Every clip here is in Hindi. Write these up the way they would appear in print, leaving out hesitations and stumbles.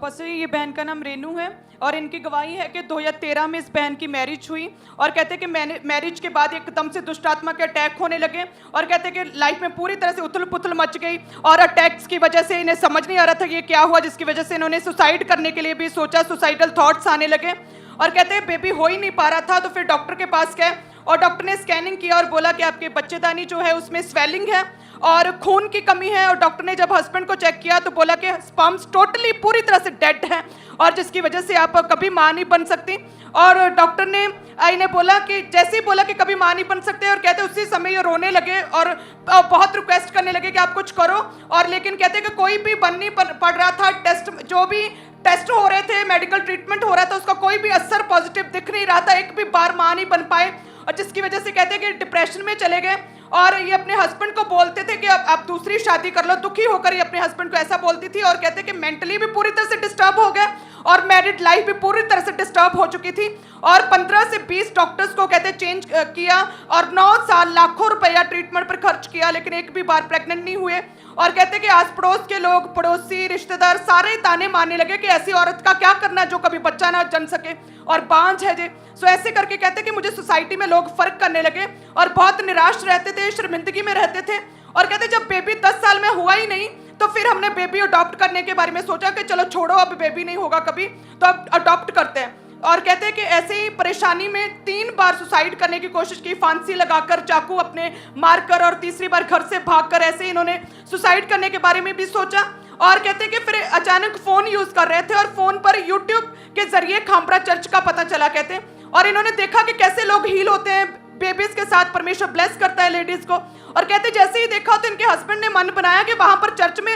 पास ये बहन का नाम रेनू है और इनकी गवाही है कि 2013 में इस बहन की मैरिज हुई और कहते हैं कि मैरिज के बाद एकदम से दुष्ट आत्मा के अटैक होने लगे और कहते हैं कि लाइफ में पूरी तरह से उथल पुथल मच गई और अटैक्स की वजह से इन्हें समझ नहीं आ रहा था ये क्या हुआ, जिसकी वजह से इन्होंने सुसाइड करने के लिए भी सोचा, सुसाइडल थॉट्स आने लगे और कहते हैं बेबी हो ही नहीं पा रहा था। तो फिर डॉक्टर के पास गए और डॉक्टर ने स्कैनिंग किया और बोला कि आपके बच्चेदानी जो है उसमें स्वेलिंग है और खून की कमी है। और डॉक्टर ने जब हस्बैंड को चेक किया तो बोला कि स्पर्म्स टोटली पूरी तरह से डेड है और जिसकी वजह से आप कभी माँ नहीं बन सकती। और डॉक्टर ने इन्हें बोला कि जैसे ही बोला कि कभी माँ नहीं बन सकते और कहते उसी समय ये रोने लगे और बहुत रिक्वेस्ट करने लगे कि आप कुछ करो। और लेकिन कहते कि कोई भी बन नहीं पड़ रहा था, टेस्ट जो भी टेस्ट हो रहे थे, मेडिकल ट्रीटमेंट हो रहा था, उसका कोई भी असर पॉजिटिव दिख नहीं रहा था, एक भी बार माँ नहीं बन पाए। और जिसकी वजह से कहते हैं कि डिप्रेशन में चले गए और ये अपने हस्बैंड को बोलते थे कि अब आप दूसरी शादी कर लो, दुखी होकर ये अपने हस्बैंड को ऐसा बोलती थी। और कहते हैं कि मेंटली भी पूरी तरह से डिस्टर्ब हो गए और मैरिड लाइफ भी पूरी तरह से डिस्टर्ब हो चुकी थी। और 15 से 20 डॉक्टर्स को कहते चेंज किया और 9 साल लाखों रुपया ट्रीटमेंट पर खर्च किया, लेकिन एक भी बार प्रेग्नेंट नहीं हुए। और कहते हैं कि आस पड़ोस के लोग, पड़ोसी, रिश्तेदार सारे ताने मारने लगे कि ऐसी औरत का क्या करना जो कभी बच्चा ना जन सके और बांझ है जे। सो ऐसे करके कहते हैं कि मुझे सोसाइटी में लोग फर्क करने लगे और बहुत निराश रहते थे, शर्मिंदगी में रहते थे। और कहते जब बेबी 10 साल में हुआ ही नहीं तो फिर हमने बेबी अडॉप्ट करने के बारे में सोचा कि चलो छोड़ो, अब बेबी नहीं होगा कभी तो अब अडॉप्ट करते हैं। और कहते हैं कि ऐसे ही परेशानी में 3 बार सुसाइड करने की कोशिश की, फांसी लगाकर, चाकू अपने मारकर, और तीसरी बार घर से भागकर ऐसे ही इन्होंने सुसाइड करने के बारे में भी सोचा। और कहते हैं कि फिर अचानक फोन यूज कर रहे थे और फोन पर यूट्यूब के जरिए खामरा चर्च का पता चला कहते हैं, और इन्होंने देखा कि कैसे लोग हील होते हैं, बेबीज के साथ परमेश्वर ब्लेस करता है लेडीज को। और कहते जैसे ही देखा तो इनके हस्बैंड ने मन बनाया कि वहां पर चर्च में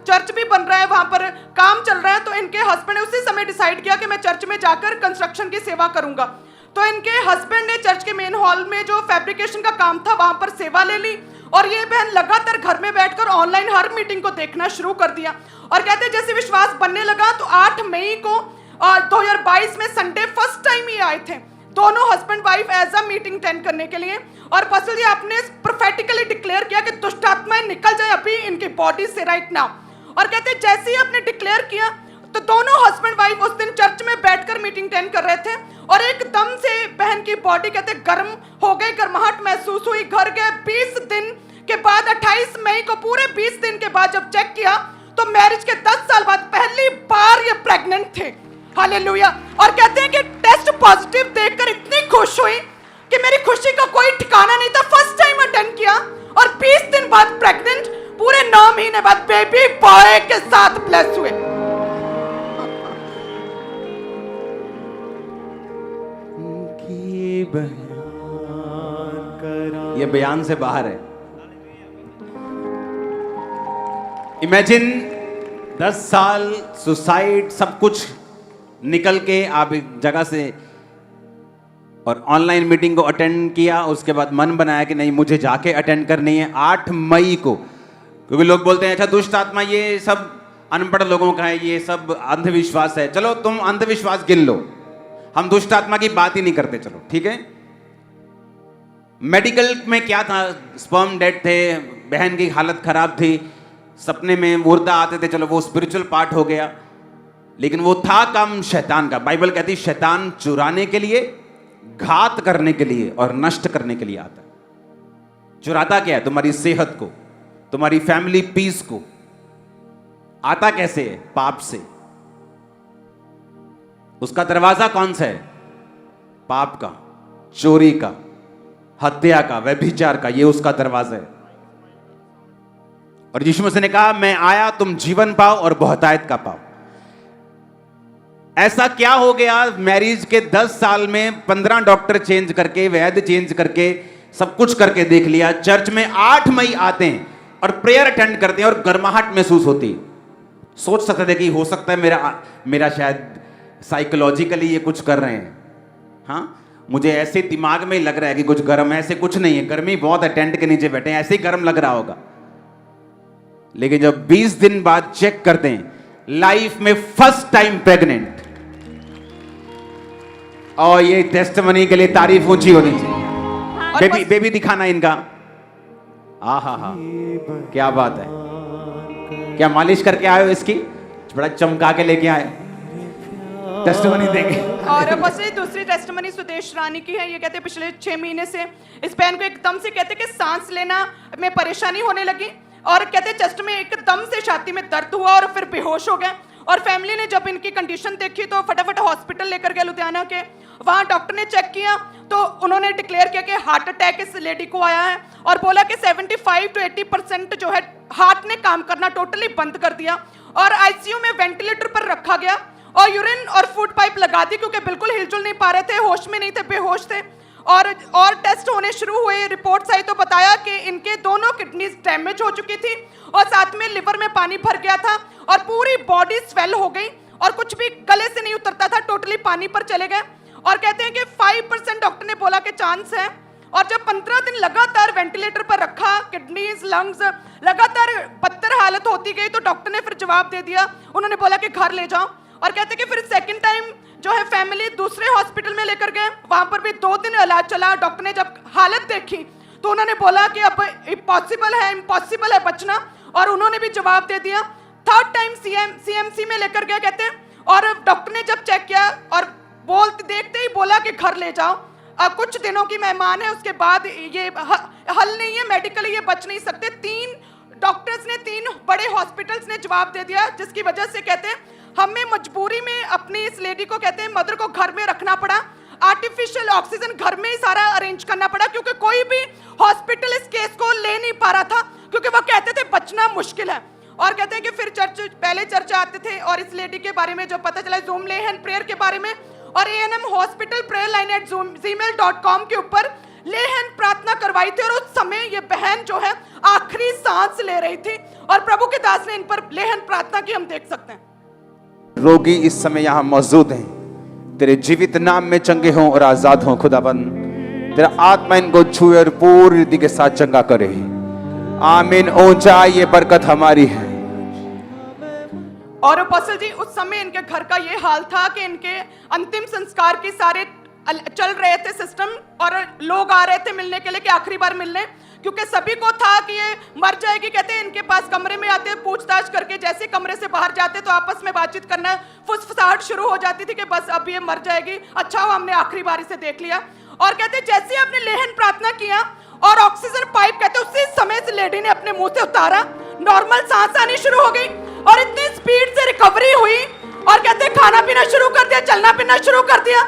चर्च भी बन रहा है, वहां पर काम चल रहा है। तो इनके हस्बैंड ने उसी समय डिसाइड किया कि मैं चर्च में जाकर कंस्ट्रक्शन की सेवा करूंगा। तो इनके हस्बैंड ने चर्च के मेन हॉल में जो फैब्रिकेशन का काम था वहां पर सेवा ले ली और ये बहन लगातार घर में बैठकर ऑनलाइन हर मीटिंग को देखना शुरू कर दिया। और कहते जैसे विश्वास बनने लगा तो 8 मई को 2022 में संडे फर्स्ट टाइम ही आए थे दोनों husband wife as a meeting attend करने के लिए। और पास्टर जी आपने प्रोफेटिकली डिक्लेयर किया कि दुष्ट आत्माएं निकल जाए अभी इनकी बॉडी से राइट नाउ। और कहते जैसे ही आपने डिक्लेयर किया तो दोनों हस्बैंड वाइफ उस दिन चर्च में बैठकर मीटिंग अटेंड कर रहे थे और एकदम से बहन की बॉडी कहते गर्म हो गई, गर्माहट महसूस हुई। घर गए 20 दिन के बाद 28 मई को पूरे 20 दिन के बाद जब चेक किया तो मैरिज के 10 साल बाद पहली बार ये प्रेग्नेंट थे। हालेलुया। और कहते हैं कि टेस्ट पॉजिटिव देखकर इतनी खुश हुई कि मेरी खुशी का कोई ठिकाना नहीं था। फर्स्ट टाइम अटेंड किया और 20 दिन बाद प्रेग्नेंट, पूरे 9 महीने बाद बेबी बॉय के साथ ब्लेस हुए। ये बयान से बाहर है। इमेजिन 10 साल सुसाइड सब कुछ निकल के आप एक जगह से और ऑनलाइन मीटिंग को अटेंड किया, उसके बाद मन बनाया कि नहीं मुझे जाके अटेंड करनी है 8 मई को। क्योंकि लोग बोलते हैं अच्छा दुष्ट आत्मा ये सब अनपढ़ लोगों का है, ये सब अंधविश्वास है। चलो तुम अंधविश्वास गिन लो, हम दुष्ट आत्मा की बात ही नहीं करते। चलो ठीक है। मेडिकल में क्या था, स्पर्म डेड थे, बहन की हालत खराब थी, सपने में मुर्दा आते थे, चलो वो स्पिरिचुअल पार्ट हो गया। लेकिन वो था काम शैतान का। बाइबल कहती शैतान चुराने के लिए, घात करने के लिए और नष्ट करने के लिए आता है। चुराता क्या है? तुम्हारी सेहत को, तुम्हारी फैमिली पीस को। आता कैसे है? पाप से। उसका दरवाजा कौन सा है? पाप का, चोरी का, हत्या का, व्यभिचार का। ये उसका दरवाजा है। और यीशु मसीह ने कहा मैं आया तुम जीवन पाओ और बहुतायत का पाओ। ऐसा क्या हो गया मैरिज के 10 साल में 15 डॉक्टर चेंज करके, वैद्य चेंज करके, सब कुछ करके देख लिया। चर्च में 8 मई आते हैं और प्रेयर अटेंड करते हैं और गर्माहट महसूस होती। सोच सकते थे कि हो सकता है मेरा शायद साइकोलॉजिकली ये कुछ कर रहे हैं। हाँ, मुझे ऐसे दिमाग में लग रहा है कि कुछ गर्म है। ऐसे कुछ नहीं है, गर्मी बहुत है, टेंट के नीचे बैठे हैं, ऐसे ही गर्म लग रहा होगा। लेकिन जब 20 दिन बाद चेक करते हैं, लाइफ में फर्स्ट टाइम प्रेग्नेंट। और ये टेस्टिमनी के लिए तारीफ ऊंची होनी चाहिए। बेबी दिखाना इनका। हा, क्या बात है। क्या मालिश करके आए हो इसकी? बड़ा चमका के लेके आए, टेस्टिमनी देंगे। और बस ये दूसरी टेस्टिमनी सुदेश रानी की है। ये कहते हैं पिछले 6 महीने से इस बहन को एकदम से कहते हैं कि सांस लेना में परेशानी होने लगी और कहते हैं चेस्ट में एकदम से छाती में दर्द हुआ और फिर बेहोश हो गए। और फैमिली ने जब इनकी कंडीशन देखी तो फटाफट हॉस्पिटल लेकर गए लुधियाना के। वहां डॉक्टर ने चेक किया तो उन्होंने डिक्लेयर किया कि हार्ट अटैक इस लेडी को आया है और बोला कि 75 to 80% जो है हार्ट ने काम करना टोटली बंद कर दिया और आईसीयू में वेंटिलेटर पर रखा गया और यूरिन और फूड पाइप लगा दी क्योंकि बिल्कुल हिलजुल नहीं पा रहे थे, होश में नहीं थे, बेहोश थे। और टेस्ट होने शुरू हुए, रिपोर्ट्स आई तो बताया कि इनके दोनों किडनीज डैमेज हो चुकी थी और साथ में लिवर में पानी भर गया था और पूरी बॉडी स्वेल हो गई और कुछ भी गले से नहीं उतरता था, टोटली पानी पर चले गए। और कहते हैं कि 5% डॉक्टर ने बोला कि चांस है। और जब 15 दिन लगातार वेंटिलेटर पर रखा, किडनीज लंग्स लगातार बदतर हालत होती गई तो डॉक्टर ने फिर जवाब दे दिया, उन्होंने बोला कि घर ले जाओ। और कहते हैं कि फिर सेकंड टाइम जो है फैमिली दूसरे हॉस्पिटल में लेकर गए, वहां पर भी 2 दिन इलाज चला। डॉक्टर ने जब हालत देखी तो उन्होंने बोला कि अब इम्पॉसिबल है बचना और उन्होंने भी जवाब दे दिया। थर्ड टाइम सीएमसी में लेकर गए कहते हैं और डॉक्टर ने जब चेक किया और देखते ही बोला कि घर ले जाओ, कुछ दिनों की मेहमान है, उसके बाद ये हल नहीं है, मेडिकली ये बच नहीं सकते। 3 डॉक्टर्स ने 3 बड़े हॉस्पिटल्स ने जवाब दे दिया जिसकी वजह से कहते हैं हमें मजबूरी में अपनी इस लेडी को कहते हैं मदर को घर में रखना पड़ा। आर्टिफिशियल ऑक्सीजन घर में ही सारा अरेंज करना पड़ा क्योंकि कोई भी हॉस्पिटल इस केस को ले नहीं पा रहा था क्योंकि वो कहते थे बचना मुश्किल है। और कहते हैं कि फिर पहले चर्चा आते थे और इस लेडी के बारे में जो पता चला जूम लेहन प्रेयर के बारे में और ANM hospital prayer line @gmail.com के ऊपर लेहन प्रार्थना करवाई थी और उस समय ये बहन जो है आखिरी सांस ले रही थी और प्रभु के दास ने इन पर लेहन प्रार्थना की, हम देख सकते हैं। रोगी इस समय यहाँ मौजूद हैं, तेरे जीवित नाम में चंगे हों और आजाद हों। खुदाबंद तेरा आत्मा इनको छुए और पूरी रीति के साथ चंगा करे। आमीन। ऊंचा ये बरकत हमारी है। और अपोस्टल जी उस समय इनके घर का ये हाल था कि इनके अंतिम संस्कार के सारे चल रहे थे सिस्टम और लोग आ रहे थे मिलने के लिए कि आखिरी बार मिलने, क्योंकि सभी को था कि ये मर जाएगी। कहते हैं इनके पास कमरे में आते पूछताछ करके जैसे कमरे से बाहर जाते तो आपस में बातचीत करना, फुसफुसाहट शुरू हो जाती थी कि बस अब ये मर जाएगी, अच्छा हुआ हमने आखिरी बार इसे देख लिया। और कहते हैं जैसे आपने लेहन प्रार्थना किया और ऑक्सीजन पाइप कहते उसी समय से लेडी ने अपने मुंह से उतारा, नॉर्मल सांस आनी शुरू हो गई और इतनी स्पीड से रिकवरी हुई और कहते हैं खाना पीना शुरू कर दिया, चलना फिरना शुरू कर दिया।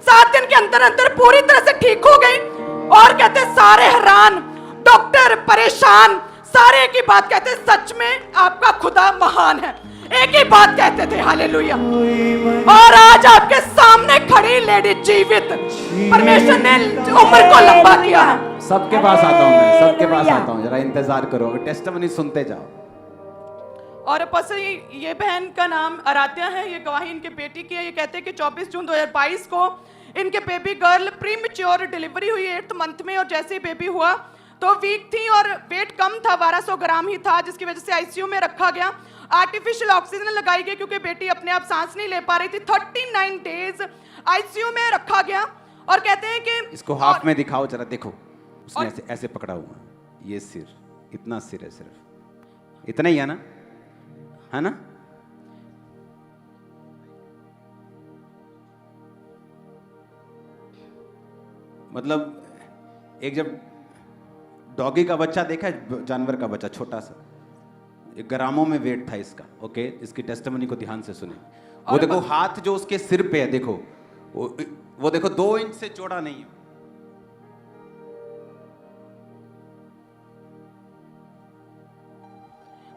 7 दिन के अंदर अंदर पूरी तरह से ठीक हो गई। और कहते सारे हैरान, डॉक्टर परेशान, सारे की बात कहते सच में आपका खुदा महान है, एक ही बात कहते थे, हालेलुया। और आज आपके सामने खड़ी लेडी जीवित, परमेश्वर ने उम्र को लंबा किया है। सबके पास आता हूं मैं, सबके पास आता हूं, जरा इंतजार करो, टेस्टिमनी सुनते जाओ। और अपोस्टल ये बहन का नाम आराध्या है, ये गवाही इनके बेटी की है। ये कहते हैं कि 24 जून 2022 को इनके बेबी गर्ल प्रीमेच्योर डिलीवरी हुई 8th मंथ में और जैसे ही बेबी हुआ तो वीक थी और वेट कम था, 1200 ग्राम ही था, जिसकी वजह से आईसीयू में रखा गया। आर्टिफिशियल ऑक्सीजन लगाई गई क्योंकि बेटी अपने आप सांस नहीं ले पा रही थी। 39 डेज आईसीयू में रखा गया। और कहते हैं कि इसको हाफ में दिखाओ जरा, देखो उसने ऐसे ऐसे पकड़ा हुआ, ये सिर, इतना सिर है, सिर्फ इतना ही है ना, है ना? मतलब एक जब डॉगी का बच्चा देखा है, जानवर का बच्चा छोटा सा, 1 ग्रामों में वेट था इसका। ओके, इसकी टेस्टिमनी को ध्यान से सुने। वो देखो हाथ जो उसके सिर पे है, देखो वो देखो 2 इंच से चौड़ा नहीं है।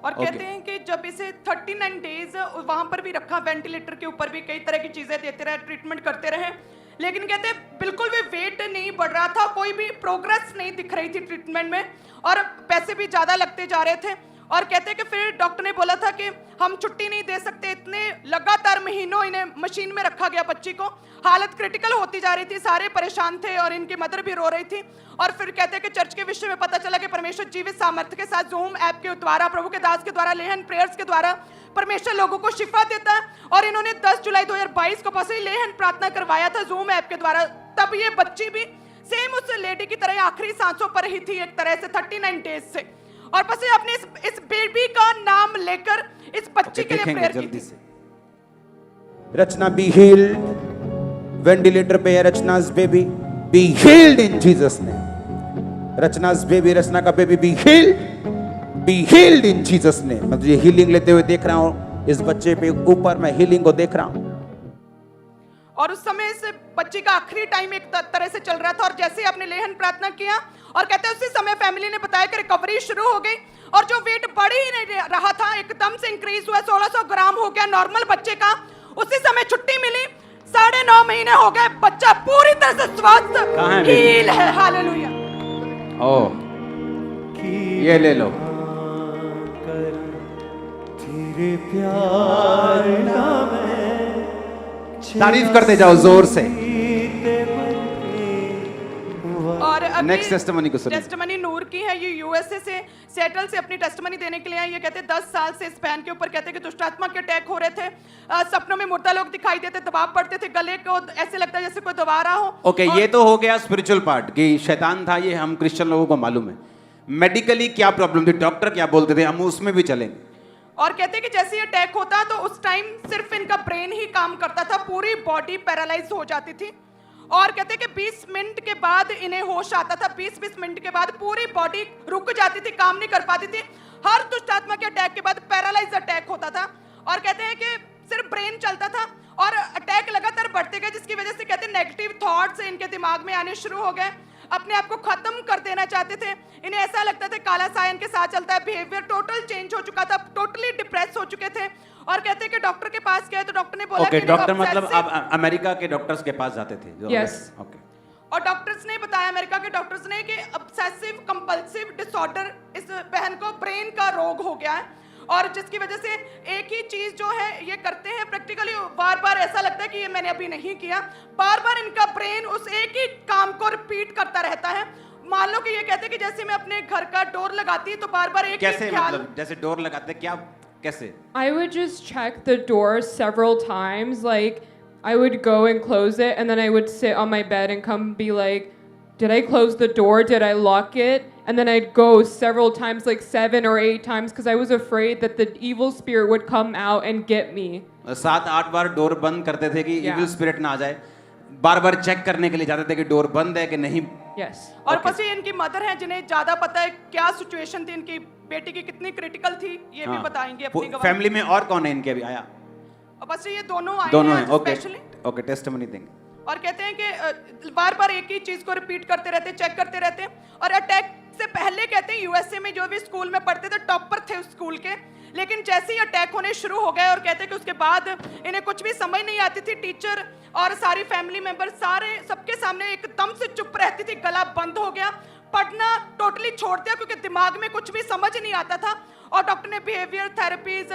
और कहते हैं कि जब इसे 39 डेज वहां पर भी रखा, वेंटिलेटर के ऊपर भी कई तरह की चीजें देते रहे, ट्रीटमेंट करते रहे, लेकिन कहते हैं बिल्कुल भी वेट नहीं बढ़ रहा था, कोई भी प्रोग्रेस नहीं दिख रही थी ट्रीटमेंट में और पैसे भी ज्यादा लगते जा रहे थे। और कहते हैं कि फिर डॉक्टर ने बोला था कि हम छुट्टी नहीं दे सकते, इतने लगातार महीनों इन्हें मशीन में रखा गया बच्ची को, हालत क्रिटिकल होती जा रही थी, सारे परेशान थे और इनकी मदर भी रो रही थी। और फिर कहते हैं कि चर्च के विषय में पता चला कि परमेश्वर जीवित सामर्थ्य के साथ जूम ऐप के द्वारा, प्रभु के दास के द्वारा, लेहन प्रेयर्स के द्वारा परमेश्वर लोगों को शिफा देता है। और इन्होंने 10 जुलाई 2022 को बस लेहन प्रार्थना करवाया था जूम ऐप के द्वारा। तब ये बच्ची भी सेम उस लेडी की तरह आखिरी सांसों पर ही थी, एक तरह से 39 डेज से। और बस अपने इस बेबी का नाम लेकर इस बच्ची के लिए देखेंगे प्रेयर की जल्दी थी। से। Rachna, be healed. Ventilator पे है Rachna's baby. Be healed in Jesus name. Rachna's baby, Rachna का baby be healed. Be healed in Jesus name. मैं तुझे healing लेते हुए देख रहा हूँ इस बच्चे पे ऊपर मैं healing को देख रहा हूँ। और उस समय इस बच्ची का आखिरी टाइम एक तरह से चल रहा था और जैसे ही आपने लेहन प्रार्थना किया और कहते हैं उसी समय फैमिली ने बताया कि रिकवरी शुरू हो गई और जो वेट बढ़ ही नहीं रहा था एकदम से इंक्रीज हुआ, 1600 ग्राम हो गया नॉर्मल बच्चे का। उसी समय छुट्टी मिली, 9.5 महीने हो गए, बच्चा पूरी तरह से स्वस्थ कहाँ है बेबी? हील है। हालेलुया। ओ ये ले लो। तेरे प्यार ना मैं तारीफ करते जाओ जोर से। और अभी नेक्स्ट टेस्टिमनी को सुनिए। टेस्टिमनी नूर की है, ये यूएसए से सेटल से अपनी टेस्टिमनी देने के लिए आई। ये कहते हैं 10 साल से इस बहन के ऊपर कहते हैं कि दुष्ट आत्मा के अटैक हो रहे थे, सपनों में मुर्दा लोग दिखाई देते, दबाव पड़ते थे, गले को ऐसे लगता है जैसे कोई दबा रहा हो। ओके ये तो हो गया स्पिरिचुअल पार्ट कि शैतान था, ये हम क्रिश्चियन लोगों को मालूम है। मेडिकली क्या प्रॉब्लम थी, डॉक्टर क्या बोलते थे, हम उसमें भी चलेंगे। और कहते हैं कि जैसे ये अटैक होता तो उस टाइम सिर्फ इनका ब्रेन ही काम करता था, पूरी बॉडी पैरालाइज हो जाती थी। और कहते हैं कि 20 मिनट के बाद इन्हें होश आता था, 20 मिनट के बाद पूरी बॉडी रुक जाती थी, काम नहीं कर पाती थी। हर दुष्ट आत्मा के अटैक के बाद पैरालाइज अटैक होता था और कहते हैं कि सिर्फ ब्रेन चलता था और अटैक लगातार बढ़ते गए, जिसकी वजह से कहते हैं नेगेटिव थॉट्स इनके दिमाग में आने शुरू हो गए, अपने आप को खत्म कर देना चाहते थे। इन्हें ऐसा लगता था काला सायन के साथ चलता है, बिहेवियर टोटल चेंज हो चुका था, टोटली डिप्रेस हो चुके थे। और कहते हैं कि डॉक्टर के पास गए तो डॉक्टर ने बोला ओके कि डॉक्टर इन्हें मतलब obsessive- आप अमेरिका के डॉक्टर्स के पास जाते थे जो Yes. ओके और डॉक्टर्स ने बताया, अमेरिका के डॉक्टर्स ने, कि ऑब्सेसिव कंपल्सिव डिसऑर्डर इस बहन को ब्रेन का रोग हो गया है और जिसकी वजह से एक ही चीज जो है ये करते हैं प्रैक्टिकली, बार बार ऐसा लगता है कि ये मैंने अभी नहीं किया, बार बार इनका ब्रेन उस एक ही काम को रिपीट करता रहता है। मान लो कि ये कहते हैं कि जैसे मैं अपने घर का डोर लगाती तो बार बार एक ही कैसे ख्याल। मतलब जैसे डोर लगाते क्या कैसे? I would just check the door several times. Like, I would go and close it, and then I would sit on my bed and come be like, did I close the door? Did I lock it? And then I'd go several times, like 7 or 8 times, because I was afraid that the evil spirit would come out and get me. 7-8 bar door बंद करते थे कि Yeah. इविल स्पिरिट ना आ जाए, बार बार चेक करने के लिए जाते थे कि डोर बंद है कि नहीं। Yes. और Okay. बस ये इनकी मदर हैं जिन्हें ज्यादा पता है क्या सिचुएशन थी, इनकी बेटी की कितनी क्रिटिकल थी, ये भी बताएंगे अपनी गवाही। फैमिली में और कौन है इनके अभी आया? और बस ये दोनों आए दोनों हैं हैं ओके स्पेशली। ओके टेस्टिमनी देंगे। और कहते हैं कि बार बार एक ही चीज को रिपीट करते रहते, चेक करते रहते। और अटैक से पहले कहते हैं यूएसए में जो भी स्कूल में पढ़ते थे टॉपर थे उस स्कूल के, लेकिन जैसे ही अटैक होने शुरू हो गए और कहते हैं कि उसके बाद इन्हें कुछ भी समझ नहीं आती थी, टीचर और सारी फैमिली मेंबर सारे सबके सामने एकदम से चुप रहती थी, गला बंद हो गया, पढ़ना टोटली छोड़ दिया क्योंकि दिमाग में कुछ भी समझ नहीं आता था। और डॉक्टर ने बिहेवियर थेरेपीज,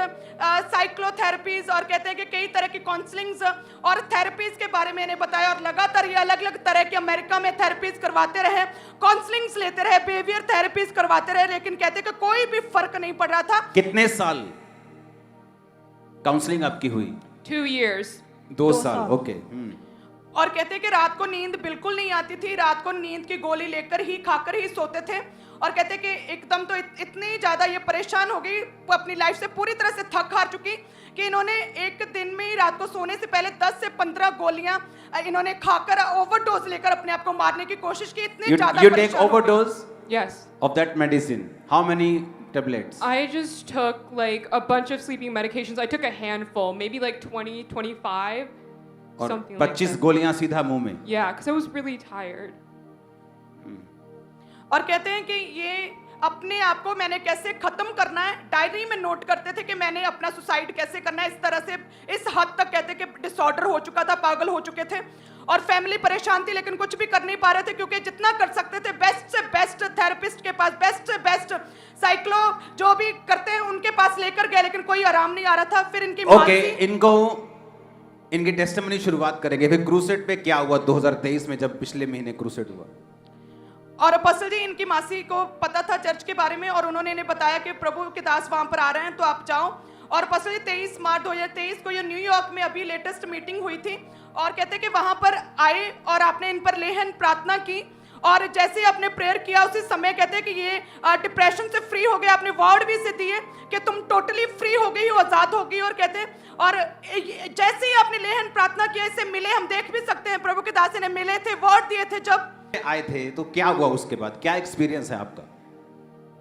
साइक्लोथेरेपीज और कहते हैं कि कई तरह की काउंसलिंग्स और थेरेपीज के बारे में इन्हें बताया और लगातार ये अलग अलग तरह की अमेरिका में थेरेपीज करवाते रहे, काउंसलिंग्स लेते रहे, बिहेवियर थेरेपीज करवाते रहे, लेकिन कहते हैं कि कोई भी फर्क नहीं पड़ रहा था। कितने साल काउंसलिंग आपकी हुई? 2 years. 2 साल ओके। और कहते हैं कि रात को नींद बिल्कुल नहीं आती थी, रात को नींद की गोली लेकर ही खाकर ही सोते थे। और कहते हैं कि एकदम तो इतनी ज्यादा ये परेशान हो गई, वो अपनी लाइफ से पूरी तरह से थक हार चुकी कि इन्होंने एक दिन में ही रात को सोने से पहले 10 से 15 गोलियां इन्होंने खाकर ओवरडोज लेकर अपने आप को मारने की कोशिश की। इतनी ज्यादा You take परेशान हो गई। overdose Yes. of that medicine. How many tablets? I just took like a bunch of sleeping medications. I took a handful, maybe like 20, 25, और something like 25 that. गोलियां सीधा मुंह में। Yeah, because I was really tired. और कहते हैं कि ये अपने आप को मैंने कैसे खत्म करना है डायरी में नोट करते थे कि मैंने अपना सुसाइड कैसे करना है। इस तरह से इस हद तक कहते कि डिसऑर्डर हो चुका था, पागल हो चुके थे और फैमिली परेशान थी, लेकिन कुछ भी कर नहीं पा रहे थे क्योंकि जितना कर सकते थे बेस्ट से बेस्ट थेरेपिस्ट के पास, बेस्ट से बेस्ट साइक्लो जो भी करते हैं उनके पास लेकर गए, लेकिन कोई आराम नहीं आ रहा था। फिर इनकी ओके मानसी- इनको इनकी टेस्टिमनी शुरुआत करेंगे। फिर क्रूसेड पे क्या हुआ 2023 में जब पिछले महीने क्रूसेड हुआ? और अपोस्टल जी इनकी मासी को पता था चर्च के बारे में और उन्होंने इन्हें बताया कि प्रभु के दास वहां पर आ रहे हैं तो आप जाओ। और अपोस्टल जी 23 मार्च 2023 को ये न्यूयॉर्क में अभी लेटेस्ट मीटिंग हुई थी और कहते हैं कि वहां पर आए और आपने इन पर लेहन प्रार्थना की और जैसे ही आपने प्रेयर किया उसी समय कहते हैं कि ये डिप्रेशन से फ्री हो गए, आपने वर्ड भी से दिए कि तुम टोटली फ्री हो गई हो, आज़ाद हो गई। और कहते हैं और जैसे ही आपने ले हैंड प्रार्थना किया, इससे मिले, हम देख भी सकते हैं प्रभु के दास ने मिले थे, वर्ड दिए थे। जब आए थे तो क्या हुआ उसके बाद, क्या एक्सपीरियंस है आपका?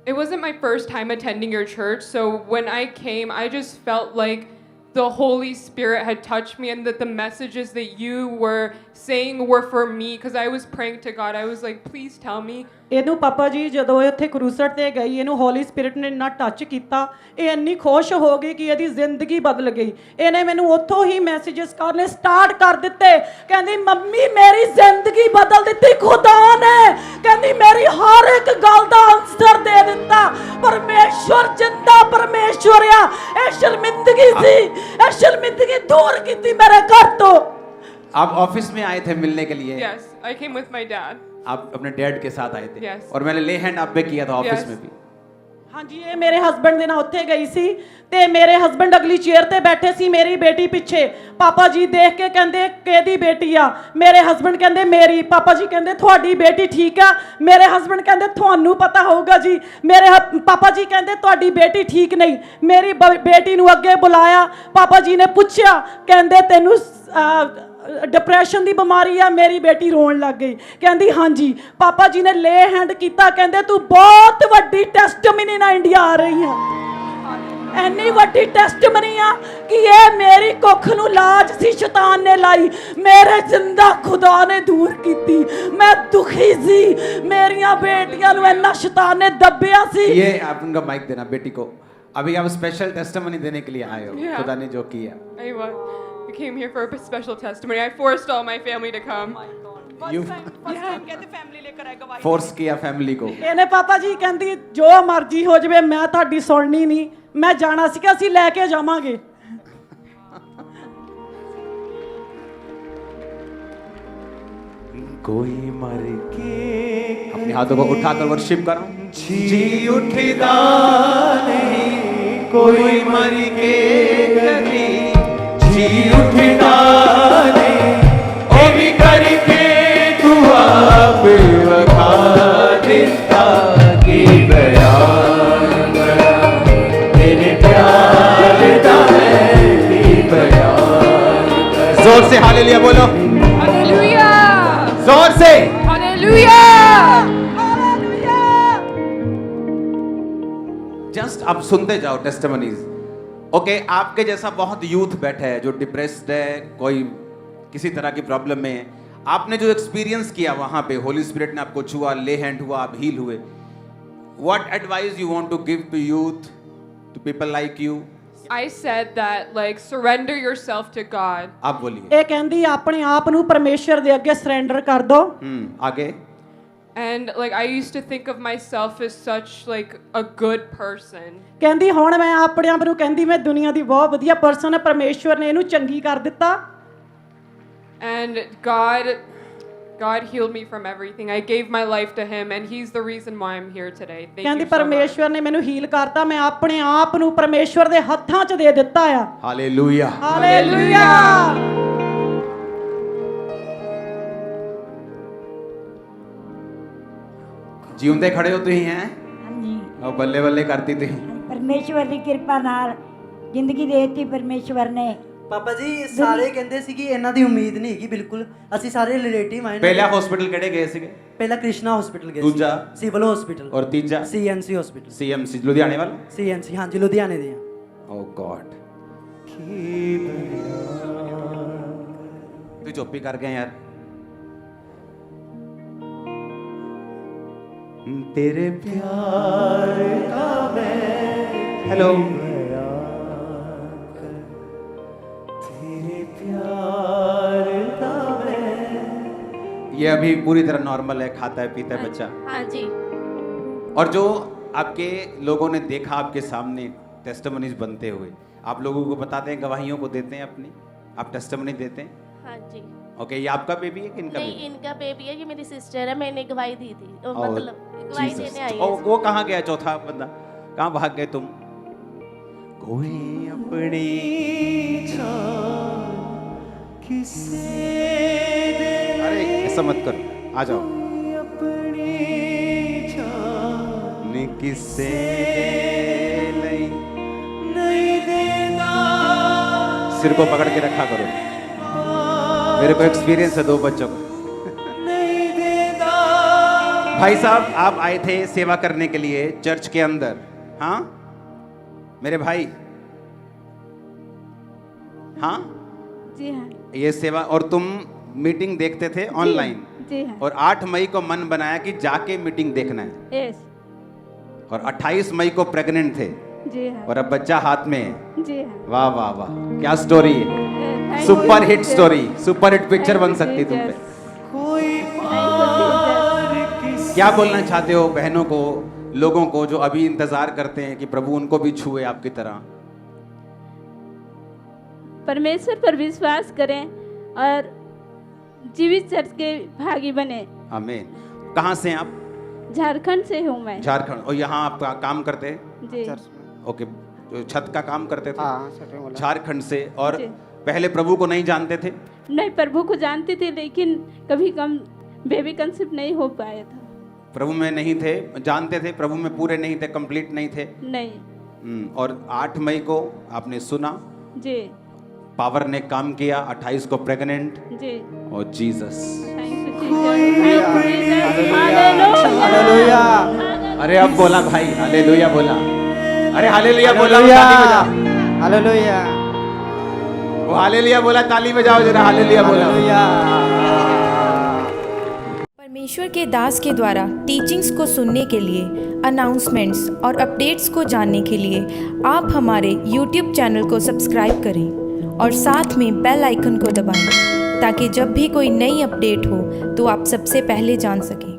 It wasn't my first time attending your church, so when I came, I just felt like the Holy Spirit had touched me and that the messages that you were saying were for me, because I was praying to God. I was like, please tell me. ਇਹਨੂੰ ਪਾਪਾ ਜੀ ਜਦੋਂ ਇਹ ਉੱਥੇ ਕਰੂਸਟ ਤੇ ਗਈ, ਇਹਨੂੰ ਹੋਲੀ ਸਪਿਰਿਟ ਨੇ ਇੰਨਾ ਟੱਚ ਕੀਤਾ, ਇਹ ਇੰਨੀ ਖੁਸ਼ ਹੋ ਗਈ ਕਿ ਇਹਦੀ ਜ਼ਿੰਦਗੀ ਬਦਲ ਗਈ। ਇਹਨੇ ਮੈਨੂੰ ਉੱਥੋਂ ਹੀ ਮੈਸੇजेस ਕਰਨੇ ਸਟਾਰਟ ਕਰ ਦਿੱਤੇ। ਕਹਿੰਦੀ ਮੰਮੀ ਮੇਰੀ ਜ਼ਿੰਦਗੀ ਬਦਲ ਦਿੱਤੀ ਖੁਦਾ ਨੇ। ਕਹਿੰਦੀ ਮੇਰੀ ਹਰ ਇੱਕ ਗੱਲ ਦਾ ਆਨਸਰ ਦੇ ਦਿੱਤਾ। ਪਰਮੇਸ਼ਵਰ ਜਿੰਦਾ ਪਰਮੇਸ਼ਵਰ ਆ। ਇਹ ਸ਼ਰਮਿੰਦਗੀ ਸੀ, ਇਹ ਸ਼ਰਮਿੰਦਗੀ दूर ਕੀਤੀ ਮੇਰੇ ਘਰ ਤੋਂ। आप ऑफिस में आए थे मिलने के लिए? Yes, I came with my dad. आप अपने डैड के साथ आए थे? Yes. और मैंने ले हैंड आप पे किया था ऑफिस Yes. में भी। ਹਾਂਜੀ ਇਹ ਮੇਰੇ ਹਸਬੰਡ ਦੇ ਨਾਲ ਉੱਥੇ ਗਈ ਸੀ ਤੇ ਮੇਰੇ ਹਸਬੰਡ ਅਗਲੀ ਚੇਅਰ ਤੇ ਬੈਠੇ ਸੀ ਮੇਰੀ ਬੇਟੀ ਪਿੱਛੇ। ਪਾਪਾ ਜੀ ਦੇਖ ਕੇ ਕਹਿੰਦੇ ਕਿਹਦੀ ਬੇਟੀ ਆ? ਮੇਰੇ ਹਸਬੰਡ ਕਹਿੰਦੇ ਮੇਰੀ। ਪਾਪਾ ਜੀ ਕਹਿੰਦੇ ਤੁਹਾਡੀ ਬੇਟੀ ਠੀਕ ਆ? ਮੇਰੇ ਹਸਬੰਡ ਕਹਿੰਦੇ ਤੁਹਾਨੂੰ ਪਤਾ ਹੋਊਗਾ ਜੀ। ਮੇਰੇ ਪਾਪਾ ਜੀ ਕਹਿੰਦੇ ਤੁਹਾਡੀ ਬੇਟੀ ਠੀਕ ਨਹੀਂ। ਮੇਰੀ ਬੇਟੀ ਨੂੰ ਅੱਗੇ ਬੁਲਾਇਆ। ਪਾਪਾ ਜੀ ਨੇ ਪੁੱਛਿਆ, ਕਹਿੰਦੇ ਤੈਨੂੰ डिप्रेशन ਦੀ ਬਿਮਾਰੀ ਆ? ਮੇਰੀ ਬੇਟੀ ਰੋਣ ਲੱਗ ਗਈ, ਕਹਿੰਦੀ ਹਾਂਜੀ। ਪਾਪਾ ਜੀ ਨੇ ਲੇ ਹੈਂਡ ਕੀਤਾ, ਕਹਿੰਦੇ ਤੂੰ ਬਹੁਤ ਵੱਡੀ ਟੈਸਟਮਨੀ ਨਾਲ ਇੰਡੀਆ ਆ ਰਹੀ ਆ। ਇੰਨੀ ਵੱਡੀ ਟੈਸਟਮਨੀ ਆ ਕਿ ਇਹ ਮੇਰੀ ਕੁੱਖ ਨੂੰ ਲਾਜ ਸੀ ਸ਼ੈਤਾਨ ਨੇ ਲਾਈ, ਮੇਰੇ ਜਿੰਦਾ ਖੁਦਾ ਨੇ ਦੂਰ ਕੀਤੀ। ਮੈਂ ਦੁਖੀ ਸੀ, ਮੇਰੀਆਂ ਬੇਟੀਆਂ ਨੂੰ ਇੰਨਾ ਸ਼ੈਤਾਨ ਨੇ ਦੱਬਿਆ ਸੀ। ये आप उनका माइक देना बेटी को। अभी आप स्पेशल टेस्टिमनी देने के लिए आए हो। Yeah. खुदा ने जो किया। I came here for a special testimony. I forced all my family to come. First time कहते फैमिली लेकर आए गवाही। फोर्स किया फैमिली को। ਇਹਨੇ ਪਾਪਾ ਜੀ ਕਹਿੰਦੀ ਜੋ ਮਰਜ਼ੀ ਹੋ ਜਾਵੇ ਮੈਂ ਤੁਹਾਡੀ ਸੁਣਨੀ ਨਹੀਂ। ਮੈਂ ਜਾਣਾ ਸੀਗਾ, ਅਸੀਂ ਲੈ ਕੇ ਜਾਵਾਂਗੇ। कोई मर के अपने हाथों को उठाकर वर्शिप करो। जी उठदा नहीं, कोई मर के कभी जी उठदा नहीं। ओ भी करके तू आप वखा दिता की बयान करा तेरे प्यार दा मैं की बयान करा। जोर से हालेलुया बोलो। Hallelujah! जोर से Hallelujah! जस्ट अब सुनते जाओ टेस्टिमनीज। ओके, आपके जैसा बहुत यूथ बैठा है जो डिप्रेस्ड है, कोई किसी तरह की प्रॉब्लम में है। आपने जो एक्सपीरियंस किया वहां पे, होली स्पिरिट ने आपको छुआ, ले हैंड हुआ, आप हील हुए। What advice you want to give to youth, to people like you? I said that, like, surrender yourself to God. आप बोलिए। ਇਹ ਕਹਿੰਦੀ ਆਪਣੇ ਆਪ ਨੂੰ ਪਰਮੇਸ਼ਰ ਦੇ ਅੱਗੇ ਸਰੈਂਡਰ ਕਰ ਦੋ। आगे। And, like, I used to think of myself as such, like, a good person. ਕਹਿੰਦੀ ਹੁਣ ਮੈਂ ਆਪਣੇ ਆਪ ਨੂੰ ਕਹਿੰਦੀ ਮੈਂ ਦੁਨੀਆ ਦੀ ਬਹੁਤ ਵਧੀਆ ਪਰਸਨ ਹੈ, ਪਰਮੇਸ਼ਵਰ ਨੇ ਇਹਨੂੰ ਚੰਗੀ ਕਰ ਦਿੱਤਾ। And God healed me from everything. I gave my life to Him, and He's the reason why I'm here today. Thank ਕਹਿੰਦੀ you so much. ਪਰਮੇਸ਼ਵਰ ਨੇ ਮੈਨੂੰ ਹੀਲ ਕਰਤਾ, ਮੈਂ ਆਪਣੇ ਆਪ ਨੂੰ ਪਰਮੇਸ਼ਵਰ ਦੇ ਹੱਥਾਂ 'ਚ ਦੇ ਦਿੱਤਾ ਆ। हालेलुया। ਹਾਲੇਲੂਇਆ। जीवते खड़े होते ही हैं ਹਾਂਜੀ और बल्ले बल्ले करती थी। ਪਰਮੇਸ਼ਵਰ ਦੀ ਕਿਰਪਾ ਨਾਲ ਜ਼ਿੰਦਗੀ ਦੇ ਦਿੱਤੀ ਪਰਮੇਸ਼ਵਰ ਨੇ। ਪਾਪਾ ਜੀ ਸਾਰੇ ਕਹਿੰਦੇ ਸੀ ਕਿ ਇਹਨਾਂ ਦੀ ਉਮੀਦ ਨਹੀਂ ਹੈਗੀ ਬਿਲਕੁਲ। ਅਸੀਂ ਸਾਰੇ ਰਿਲੇਟਿਵ ਆਏ पहला हॉस्पिटल केड़े गए सीगे? ਪਹਿਲਾ ਕ੍ਰਿਸ਼ਨਾ ਹਸਪੀਟਲ ਗਏ ਦੂਜਾ? ਸਿਵਲ ਹਸਪੀਟਲ और तीजा? ਸੀਐਨਸੀ ਹਸਪੀਟਲ सीएमसी लुधियाने वाला। ਸੀਐਨਸੀ ਹਾਂਜੀ ਲੁਧਿਆਣੇ ਦੇ ਆ। ओ गॉड, तू चुप ही कर गए यार। तेरे प्यार का मैं हेलो। तेरे प्यार का मैं। ये अभी पूरी तरह नॉर्मल है, खाता है पीता है बच्चा। हाँ जी। और जो आपके लोगों ने देखा आपके सामने टेस्टिमनीज बनते हुए, आप लोगों को बताते हैं, गवाहियों को देते हैं अपनी, आप टेस्टिमनी देते हैं। हाँ जी। ओके, ये आपका बेबी है कि इनका नहीं, बेबी? इनका बेबी है, ये मेरी सिस्टर है। मैंने गवाही दी थी, Oh, मतलब गवाही Jesus. देने आई ओ, है। वो कहाँ गया चौथा बंदा? कहाँ भाग गए तुम? कोई अपनी जान किसे दे, अरे ऐसा मत करो, आ जाओ। अपनी किसे नहीं सिर को पकड़ के रखा करो। मेरे को एक्सपीरियंस है 2 बच्चों का। भाई साहब आप आए थे सेवा करने के लिए चर्च के अंदर, हाँ मेरे भाई, हाँ जी हाँ ये सेवा, और तुम मीटिंग देखते थे ऑनलाइन, जी हाँ और 8 मई को मन बनाया कि जाके मीटिंग देखना है, यस और 28 मई को प्रेग्नेंट थे, जी हाँ और अब बच्चा हाथ में है। जी हाँ वाह वाह वाह, क्या स्टोरी है, super hit story, super hit picture बन सकती तुम पे। क्या बोलना चाहते हो बहनों को, लोगों को जो अभी इंतजार करते हैं कि प्रभु उनको भी छुए आपकी तरह? परमेश्वर पर विश्वास करें और जीवित चर्च के भागी बने। आमीन। कहाँ से हैं आप? झारखंड से हूँ मैं। झारखंड। और यहाँ आप काम करते हैं? जी ओके, जो छत का काम करते थे? हाँ, झारखंड से। और जी। पहले प्रभु को नहीं जानते थे? नहीं, प्रभु को जानती थी लेकिन कभी कम बेबी कंसीव नहीं हो पाया था। प्रभु में नहीं थे, जानते थे, प्रभु में पूरे नहीं थे, कंप्लीट नहीं थे। नहीं। और 8 मई को आपने सुना, जी पावर ने काम किया, 28 को प्रेग्नेंट, जी और जीसस। हालेलुया। अरे अब बोला भाई, हालेलुया बोला। अरे हालेलुया बोला, ताली बजाओ। हालेलुया। वो हालेलुया बोला, ताली बजाओ जरा, हालेलुया बोला। परमेश्वर के दास के द्वारा टीचिंग्स को सुनने के लिए, अनाउंसमेंट्स और अपडेट्स को जानने के लिए आप हमारे YouTube चैनल को सब्सक्राइब करें और साथ में बेल आइकन को दबाएं, ताकि जब भी कोई नई अपडेट हो तो आप सबसे पहले जान सकें।